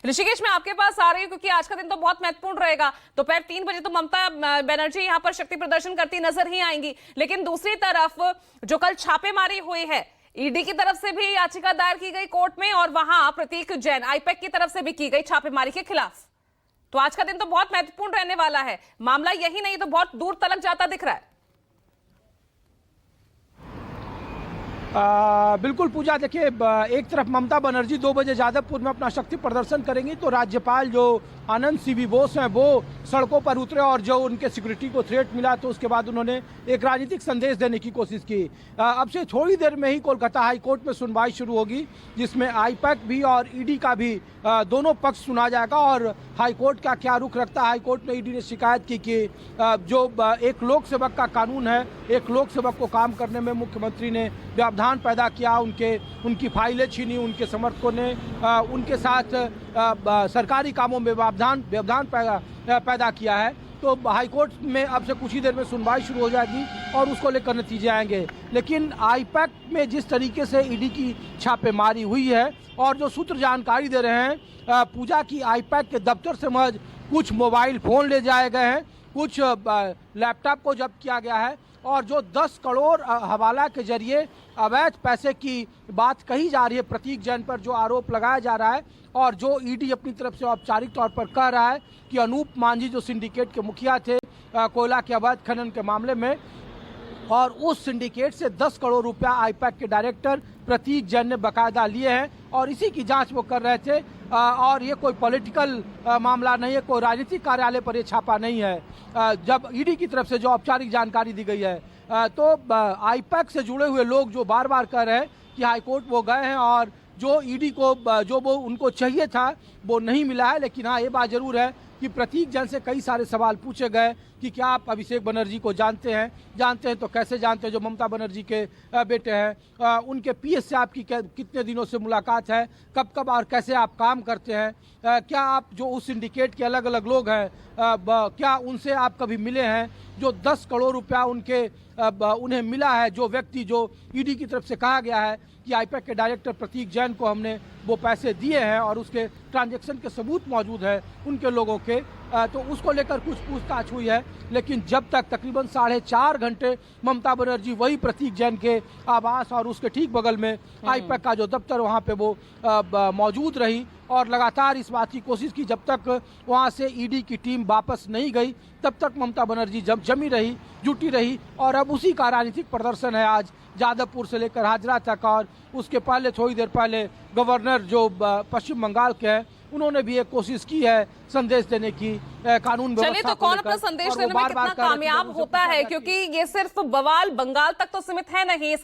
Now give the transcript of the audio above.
ऋषिकेश, मैं आपके पास आ रही हूँ क्योंकि आज का दिन तो बहुत महत्वपूर्ण रहेगा। दोपहर 3 बजे तो ममता बनर्जी यहाँ पर शक्ति प्रदर्शन करती नजर ही आएंगी, लेकिन दूसरी तरफ जो कल छापेमारी हुई है, ईडी की तरफ से भी याचिका दायर की गई कोर्ट में और वहां प्रतीक जैन आईपैक की तरफ से भी की गई छापेमारी के खिलाफ। तो आज का दिन तो बहुत महत्वपूर्ण रहने वाला है। मामला यही नहीं तो बहुत दूर तलक जाता दिख रहा है। बिल्कुल पूजा, देखिए एक तरफ ममता बनर्जी 2 बजे जादवपुर में अपना शक्ति प्रदर्शन करेंगी, तो राज्यपाल जो आनंद सीबी बोस हैं वो सड़कों पर उतरे और जो उनके सिक्योरिटी को थ्रेट मिला तो उसके बाद उन्होंने एक राजनीतिक संदेश देने की कोशिश की। अब से थोड़ी देर में ही कोलकाता हाई कोर्ट में सुनवाई शुरू होगी, जिसमें आईपैक भी और ईडी का भी दोनों पक्ष सुना जाएगा। और हाई कोर्ट का क्या रुख रखता है, हाई कोर्ट में ईडी ने शिकायत की कि जो एक लोक सेवक का कानून है, एक लोक सेवक को काम करने में मुख्यमंत्री ने व्यवधान पैदा किया, उनकी फाइलें छीनी, उनके समर्थकों ने उनके साथ सरकारी कामों में व्यवधान पैदा किया है। तो हाईकोर्ट में अब से कुछ ही देर में सुनवाई शुरू हो जाएगी और उसको लेकर नतीजे आएंगे। लेकिन आईपैक में जिस तरीके से ईडी की छापेमारी हुई है और जो सूत्र जानकारी दे रहे हैं, पूजा की आईपैक के दफ्तर से महज कुछ मोबाइल फोन ले जाए गए हैं, कुछ लैपटॉप को जब्त किया गया है और जो 10 करोड़ हवाला के जरिए अवैध पैसे की बात कही जा रही है प्रतीक जैन पर, जो आरोप लगाया जा रहा है और जो ईडी अपनी तरफ से औपचारिक तौर पर कह रहा है कि अनूप मांझी जो सिंडिकेट के मुखिया थे कोयला के अवैध खनन के मामले में, और उस सिंडिकेट से 10 करोड़ रुपया आईपैक के डायरेक्टर प्रतीक जैन ने बकायदा लिए हैं और इसी की जांच वो कर रहे थे। और ये कोई पॉलिटिकल मामला नहीं है, कोई राजनीतिक कार्यालय पर ये छापा नहीं है। जब ईडी की तरफ से जो औपचारिक जानकारी दी गई है, तो आईपैक से जुड़े हुए लोग जो बार बार कह रहे हैं कि हाईकोर्ट वो गए हैं और जो ईडी को जो वो उनको चाहिए था वो नहीं मिला है। लेकिन हाँ, ये बात जरूर है कि प्रतीक जैन से कई सारे सवाल पूछे गए कि क्या आप अभिषेक बनर्जी को जानते हैं तो कैसे जानते हैं, जो ममता बनर्जी के बेटे हैं। उनके पीएस से आपकी कितने दिनों से मुलाकात है, कब कब और कैसे आप काम करते हैं, क्या आप जो उस सिंडिकेट के अलग अलग लोग हैं क्या उनसे आप कभी मिले हैं। जो 10 करोड़ रुपया उन्हें मिला है, जो व्यक्ति जो ईडी की तरफ से कहा गया है कि आईपैक के डायरेक्टर प्रतीक जैन को हमने वो पैसे दिए हैं और उसके ट्रांजैक्शन के सबूत मौजूद है उनके लोगों के, तो उसको लेकर कुछ पूछताछ हुई है। लेकिन जब तक तकरीबन 4.5 घंटे ममता बनर्जी वही प्रतीक जैन के आवास और उसके ठीक बगल में आईपैक का जो दफ्तर वहाँ पे वो मौजूद रही और लगातार इस बात की कोशिश की, जब तक वहाँ से ईडी की टीम वापस नहीं गई तब तक ममता बनर्जी जमी रही, जुटी रही। और अब उसी का राजनीतिक प्रदर्शन है आज जादवपुर से लेकर हाजरा तक। और उसके पहले थोड़ी देर पहले गवर्नर जो पश्चिम बंगाल के हैं, उन्होंने भी एक कोशिश की है संदेश देने की कानून व्यवस्था। चलिए, तो कौन अपना संदेश देने में कितना कामयाब होता है, क्योंकि ये सिर्फ बवाल बंगाल तक तो सीमित है नहीं।